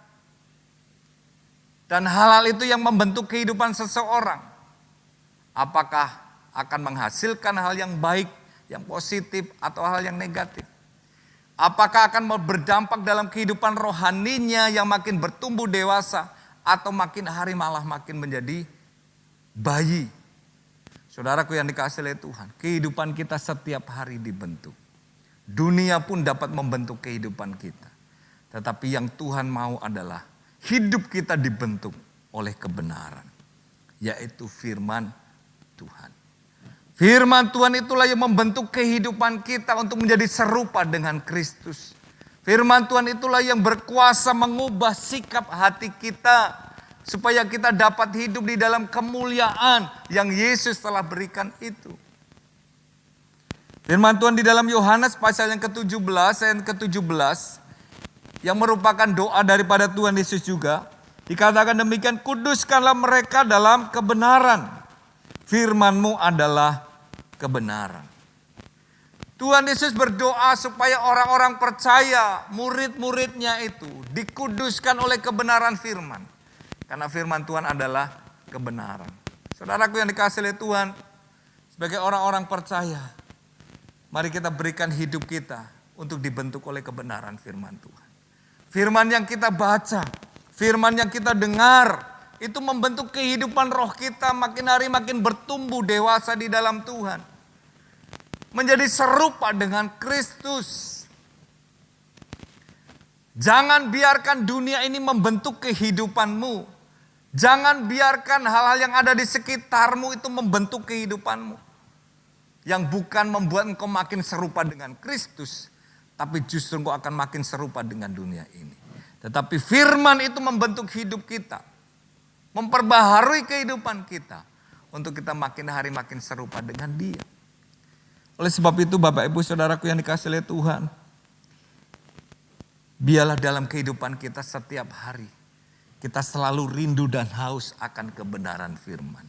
Dan hal-hal itu yang membentuk kehidupan seseorang. Apakah akan menghasilkan hal yang baik, yang positif, atau hal yang negatif? Apakah akan berdampak dalam kehidupan rohaninya yang makin bertumbuh dewasa, atau makin hari malah makin menjadi bayi? Saudaraku yang dikasihi oleh Tuhan, kehidupan kita setiap hari dibentuk. Dunia pun dapat membentuk kehidupan kita. Tetapi yang Tuhan mau adalah hidup kita dibentuk oleh kebenaran. Yaitu firman Tuhan. Firman Tuhan itulah yang membentuk kehidupan kita untuk menjadi serupa dengan Kristus. Firman Tuhan itulah yang berkuasa mengubah sikap hati kita. Supaya kita dapat hidup di dalam kemuliaan yang Yesus telah berikan itu. Firman Tuhan di dalam Yohanes pasal yang ke-17, ayat ke-17. Yang merupakan doa daripada Tuhan Yesus juga. Dikatakan demikian, kuduskanlah mereka dalam kebenaran. Firman-Mu adalah kebenaran. Tuhan Yesus berdoa supaya orang-orang percaya, murid-muridnya itu dikuduskan oleh kebenaran firman. Karena firman Tuhan adalah kebenaran. Saudaraku yang dikasihi oleh Tuhan, sebagai orang-orang percaya, mari kita berikan hidup kita untuk dibentuk oleh kebenaran firman Tuhan. Firman yang kita baca, firman yang kita dengar, itu membentuk kehidupan roh kita makin hari makin bertumbuh dewasa di dalam Tuhan. Menjadi serupa dengan Kristus. Jangan biarkan dunia ini membentuk kehidupanmu. Jangan biarkan hal-hal yang ada di sekitarmu itu membentuk kehidupanmu. Yang bukan membuat engkau makin serupa dengan Kristus. Tapi justru engkau akan makin serupa dengan dunia ini. Tetapi firman itu membentuk hidup kita. Memperbaharui kehidupan kita. Untuk kita makin hari makin serupa dengan Dia. Oleh sebab itu Bapak Ibu Saudaraku yang dikasihi oleh Tuhan. Biarlah dalam kehidupan kita setiap hari. Kita selalu rindu dan haus akan kebenaran firman.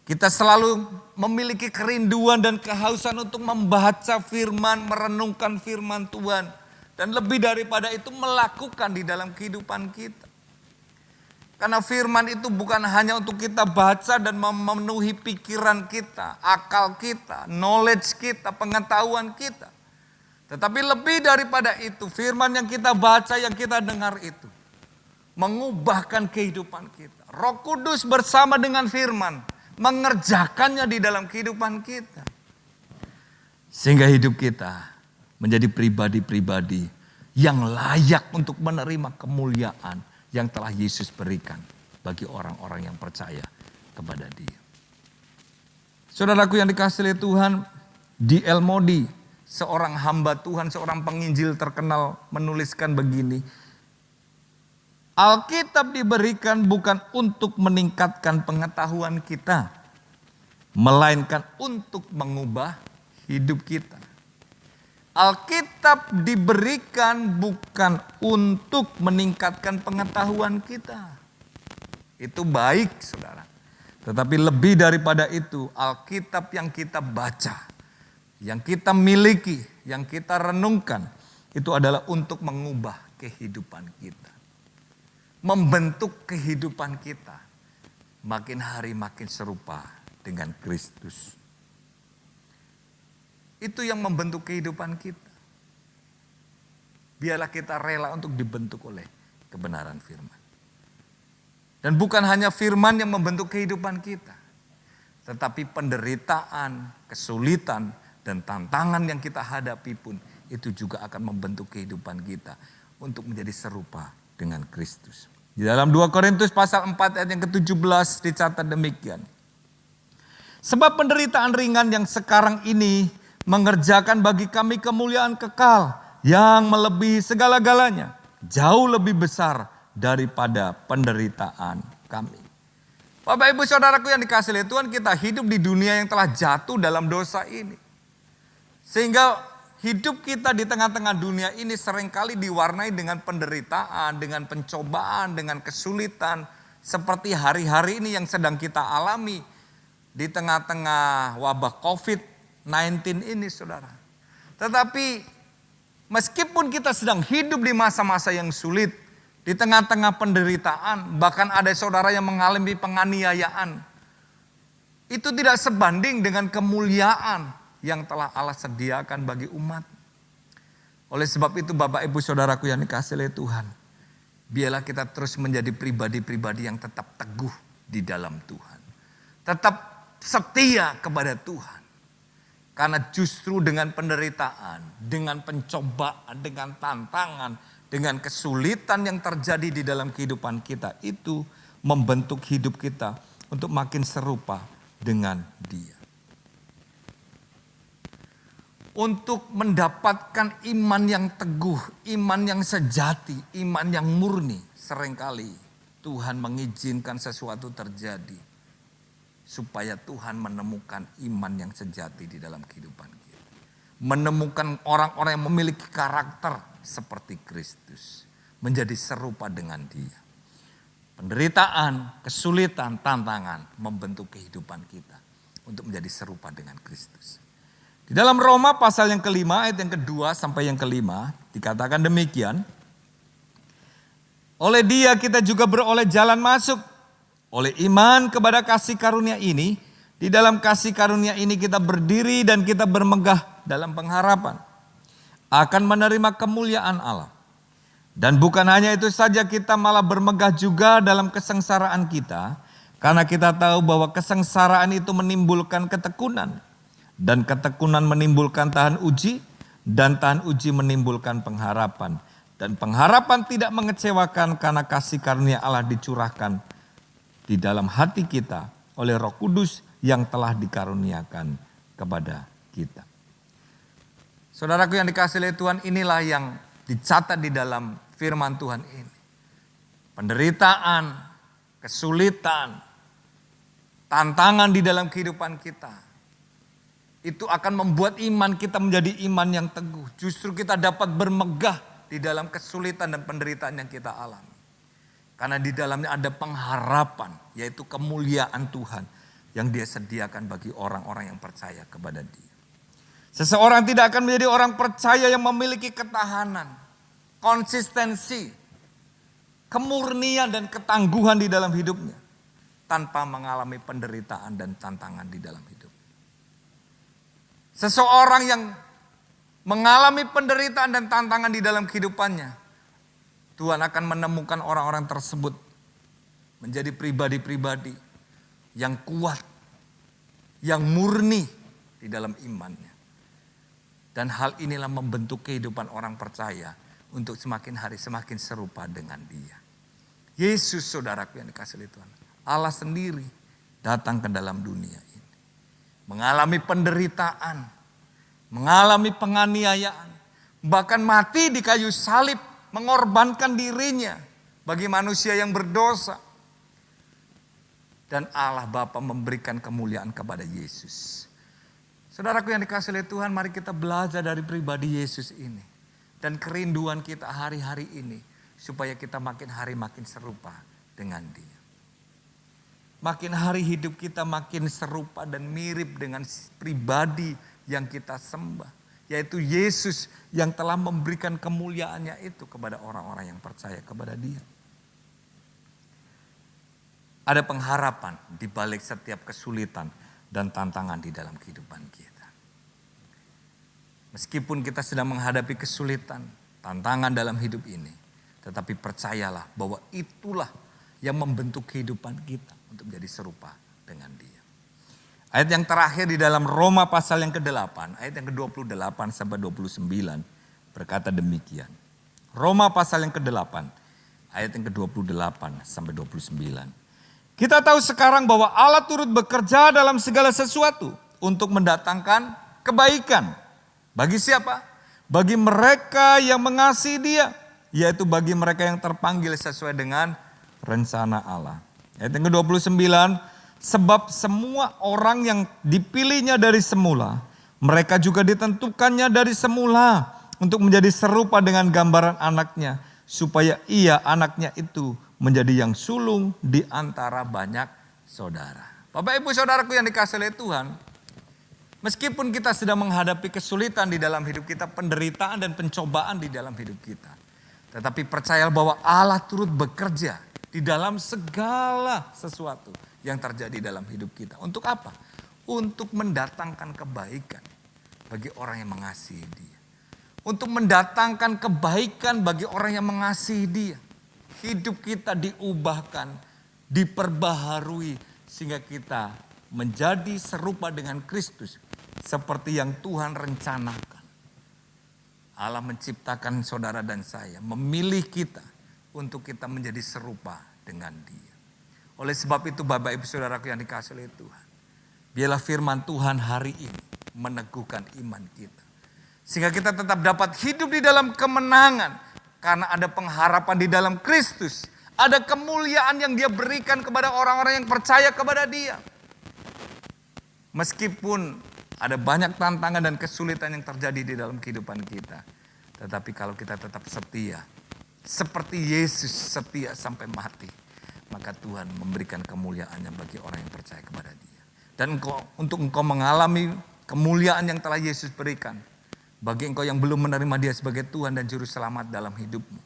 Kita selalu memiliki kerinduan dan kehausan untuk membaca firman, merenungkan firman Tuhan. Dan lebih daripada itu melakukan di dalam kehidupan kita. Karena firman itu bukan hanya untuk kita baca dan memenuhi pikiran kita, akal kita, knowledge kita, pengetahuan kita. Tetapi lebih daripada itu, firman yang kita baca, yang kita dengar itu mengubahkan kehidupan kita. Roh Kudus bersama dengan firman mengerjakannya di dalam kehidupan kita. Sehingga hidup kita menjadi pribadi-pribadi yang layak untuk menerima kemuliaan yang telah Yesus berikan bagi orang-orang yang percaya kepada Dia. Saudaraku yang dikasihi oleh Tuhan, D.L. Moody, seorang hamba Tuhan, seorang penginjil terkenal menuliskan begini. Alkitab diberikan bukan untuk meningkatkan pengetahuan kita, melainkan untuk mengubah hidup kita. Alkitab diberikan bukan untuk meningkatkan pengetahuan kita. Itu baik, saudara. Tetapi lebih daripada itu, Alkitab yang kita baca, yang kita miliki, yang kita renungkan, itu adalah untuk mengubah kehidupan kita. Membentuk kehidupan kita makin hari makin serupa dengan Kristus. Itu yang membentuk kehidupan kita. Biarlah kita rela untuk dibentuk oleh kebenaran firman. Dan bukan hanya firman yang membentuk kehidupan kita. Tetapi penderitaan, kesulitan, dan tantangan yang kita hadapi pun itu juga akan membentuk kehidupan kita untuk menjadi serupa dengan Kristus. Di dalam 2 Korintus pasal 4 ayat yang ke-17 dicatat demikian. Sebab penderitaan ringan yang sekarang ini mengerjakan bagi kami kemuliaan kekal yang melebihi segala-galanya. Jauh lebih besar daripada penderitaan kami. Bapak Ibu Saudaraku yang dikasihi oleh Tuhan, kita hidup di dunia yang telah jatuh dalam dosa ini. Sehingga hidup kita di tengah-tengah dunia ini seringkali diwarnai dengan penderitaan, dengan pencobaan, dengan kesulitan. Seperti hari-hari ini yang sedang kita alami di tengah-tengah wabah COVID-19 ini, saudara. Tetapi meskipun kita sedang hidup di masa-masa yang sulit, di tengah-tengah penderitaan, bahkan ada saudara yang mengalami penganiayaan. Itu tidak sebanding dengan kemuliaan yang telah Allah sediakan bagi umat. Oleh sebab itu Bapak Ibu Saudaraku yang dikasihi oleh Tuhan, biarlah kita terus menjadi pribadi-pribadi yang tetap teguh di dalam Tuhan. Tetap setia kepada Tuhan. Karena justru dengan penderitaan, dengan pencobaan, dengan tantangan, dengan kesulitan yang terjadi di dalam kehidupan kita, itu membentuk hidup kita untuk makin serupa dengan Dia. Untuk mendapatkan iman yang teguh, iman yang sejati, iman yang murni, seringkali Tuhan mengizinkan sesuatu terjadi supaya Tuhan menemukan iman yang sejati di dalam kehidupan kita. Menemukan orang-orang yang memiliki karakter seperti Kristus, menjadi serupa dengan Dia. Penderitaan, kesulitan, tantangan membentuk kehidupan kita untuk menjadi serupa dengan Kristus. Di dalam Roma pasal yang kelima, ayat yang kedua sampai yang kelima, dikatakan demikian. Oleh Dia kita juga beroleh jalan masuk. Oleh iman kepada kasih karunia ini, di dalam kasih karunia ini kita berdiri dan kita bermegah dalam pengharapan akan menerima kemuliaan Allah. Dan bukan hanya itu saja, kita malah bermegah juga dalam kesengsaraan kita, karena kita tahu bahwa kesengsaraan itu menimbulkan ketekunan. Dan ketekunan menimbulkan tahan uji, dan tahan uji menimbulkan pengharapan. Dan pengharapan tidak mengecewakan karena kasih karunia Allah dicurahkan di dalam hati kita oleh Roh Kudus yang telah dikaruniakan kepada kita. Saudaraku yang dikasihi oleh Tuhan, inilah yang dicatat di dalam firman Tuhan ini. Penderitaan, kesulitan, tantangan di dalam kehidupan kita, itu akan membuat iman kita menjadi iman yang teguh. Justru kita dapat bermegah di dalam kesulitan dan penderitaan yang kita alami. Karena di dalamnya ada pengharapan, yaitu kemuliaan Tuhan yang Dia sediakan bagi orang-orang yang percaya kepada Dia. Seseorang tidak akan menjadi orang percaya yang memiliki ketahanan, konsistensi, kemurnian dan ketangguhan di dalam hidupnya, tanpa mengalami penderitaan dan tantangan di dalam hidup. Seseorang yang mengalami penderitaan dan tantangan di dalam kehidupannya, Tuhan akan menemukan orang-orang tersebut menjadi pribadi-pribadi yang kuat, yang murni di dalam imannya. Dan hal inilah membentuk kehidupan orang percaya untuk semakin hari semakin serupa dengan Dia. Yesus, saudaraku yang dikasihi oleh Tuhan, Allah sendiri datang ke dalam dunia ini. Mengalami penderitaan, mengalami penganiayaan, bahkan mati di kayu salib, mengorbankan dirinya bagi manusia yang berdosa. Dan Allah Bapa memberikan kemuliaan kepada Yesus. Saudaraku yang dikasihi oleh Tuhan, mari kita belajar dari pribadi Yesus ini. Dan kerinduan kita hari-hari ini, supaya kita makin hari makin serupa dengan Dia. Makin hari hidup kita makin serupa dan mirip dengan pribadi yang kita sembah. Yaitu Yesus yang telah memberikan kemuliaannya itu kepada orang-orang yang percaya kepada Dia. Ada pengharapan di balik setiap kesulitan dan tantangan di dalam kehidupan kita. Meskipun kita sedang menghadapi kesulitan, tantangan dalam hidup ini, tetapi percayalah bahwa itulah yang membentuk kehidupan kita untuk menjadi serupa dengan Dia. Ayat yang terakhir di dalam Roma pasal yang ke-8, ayat yang ke-28 sampai 29 berkata demikian. Roma pasal yang ke-8, ayat yang ke-28 sampai 29. Kita tahu sekarang bahwa Allah turut bekerja dalam segala sesuatu untuk mendatangkan kebaikan. Bagi siapa? Bagi mereka yang mengasihi Dia, yaitu bagi mereka yang terpanggil sesuai dengan rencana Allah. Ayat yang ke-29, sebab semua orang yang dipilihnya dari semula, mereka juga ditentukannya dari semula untuk menjadi serupa dengan gambaran anaknya, supaya ia anaknya itu menjadi yang sulung di antara banyak saudara. Bapak Ibu Saudaraku yang dikasihi oleh Tuhan, meskipun kita sedang menghadapi kesulitan di dalam hidup kita, penderitaan dan pencobaan di dalam hidup kita, tetapi percayalah bahwa Allah turut bekerja di dalam segala sesuatu yang terjadi dalam hidup kita. Untuk apa? Untuk mendatangkan kebaikan bagi orang yang mengasihi Dia. Untuk mendatangkan kebaikan bagi orang yang mengasihi Dia. Hidup kita diubahkan, diperbaharui sehingga kita menjadi serupa dengan Kristus seperti yang Tuhan rencanakan. Allah menciptakan saudara dan saya, memilih kita untuk kita menjadi serupa dengan Dia. Oleh sebab itu Bapak Ibu Saudaraku yang dikasihi oleh Tuhan, biarlah firman Tuhan hari ini meneguhkan iman kita. Sehingga kita tetap dapat hidup di dalam kemenangan karena ada pengharapan di dalam Kristus. Ada kemuliaan yang Dia berikan kepada orang-orang yang percaya kepada Dia. Meskipun ada banyak tantangan dan kesulitan yang terjadi di dalam kehidupan kita. Tetapi kalau kita tetap setia, seperti Yesus setia sampai mati, maka Tuhan memberikan kemuliaannya bagi orang yang percaya kepada Dia. Dan untuk engkau mengalami kemuliaan yang telah Yesus berikan, bagi engkau yang belum menerima Dia sebagai Tuhan dan Juru Selamat dalam hidupmu,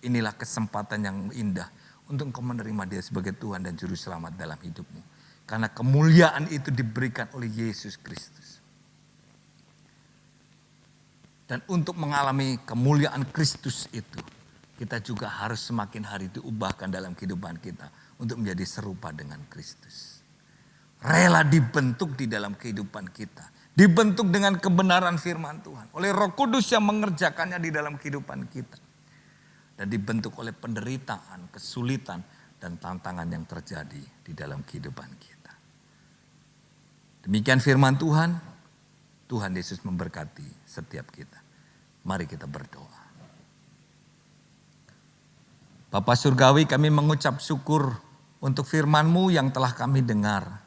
inilah kesempatan yang indah untuk engkau menerima Dia sebagai Tuhan dan Juru Selamat dalam hidupmu. Karena kemuliaan itu diberikan oleh Yesus Kristus. Dan untuk mengalami kemuliaan Kristus itu, kita juga harus semakin hari diubahkan dalam kehidupan kita untuk menjadi serupa dengan Kristus. Rela dibentuk di dalam kehidupan kita. Dibentuk dengan kebenaran firman Tuhan. Oleh Roh Kudus yang mengerjakannya di dalam kehidupan kita. Dan dibentuk oleh penderitaan, kesulitan, dan tantangan yang terjadi di dalam kehidupan kita. Demikian firman Tuhan. Tuhan Yesus memberkati setiap kita. Mari kita berdoa. Bapa Surgawi, kami mengucap syukur untuk firman-Mu yang telah kami dengar.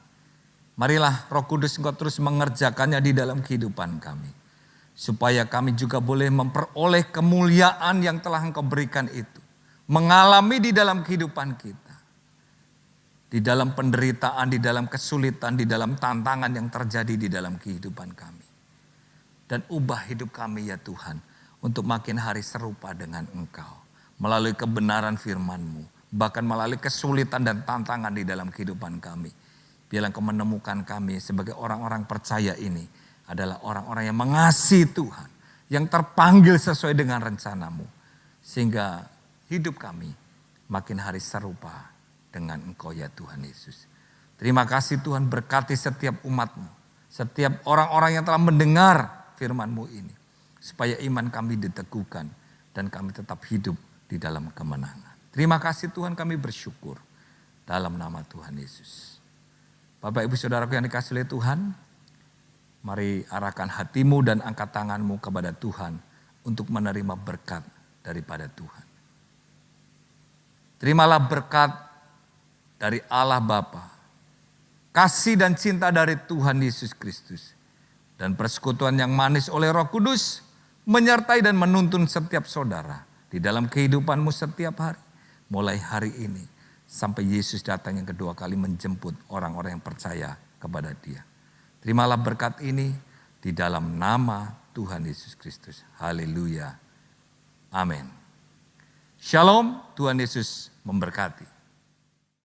Marilah Roh Kudus Engkau terus mengerjakannya di dalam kehidupan kami. Supaya kami juga boleh memperoleh kemuliaan yang telah Engkau berikan itu. Mengalami di dalam kehidupan kita. Di dalam penderitaan, di dalam kesulitan, di dalam tantangan yang terjadi di dalam kehidupan kami. Dan ubah hidup kami ya Tuhan, untuk makin hari serupa dengan Engkau. Melalui kebenaran firman-Mu, bahkan melalui kesulitan dan tantangan di dalam kehidupan kami. Biarlah Engkau menemukan kami sebagai orang-orang percaya ini adalah orang-orang yang mengasihi Tuhan. Yang terpanggil sesuai dengan rencana-Mu. Sehingga hidup kami makin hari serupa dengan Engkau ya Tuhan Yesus. Terima kasih Tuhan, berkati setiap umat-Mu. Setiap orang-orang yang telah mendengar firman-Mu ini. Supaya iman kami diteguhkan dan kami tetap hidup di dalam kemenangan. Terima kasih Tuhan, kami bersyukur dalam nama Tuhan Yesus. Bapak Ibu Saudaraku yang dikasihi oleh Tuhan, mari arahkan hatimu dan angkat tanganmu kepada Tuhan untuk menerima berkat daripada Tuhan. Terimalah berkat dari Allah Bapa, kasih dan cinta dari Tuhan Yesus Kristus, dan persekutuan yang manis oleh Roh Kudus menyertai dan menuntun setiap saudara di dalam kehidupanmu setiap hari. Mulai hari ini sampai Yesus datang yang kedua kali menjemput orang-orang yang percaya kepada Dia. Terimalah berkat ini di dalam nama Tuhan Yesus Kristus. Haleluya. Amin. Shalom, Tuhan Yesus memberkati.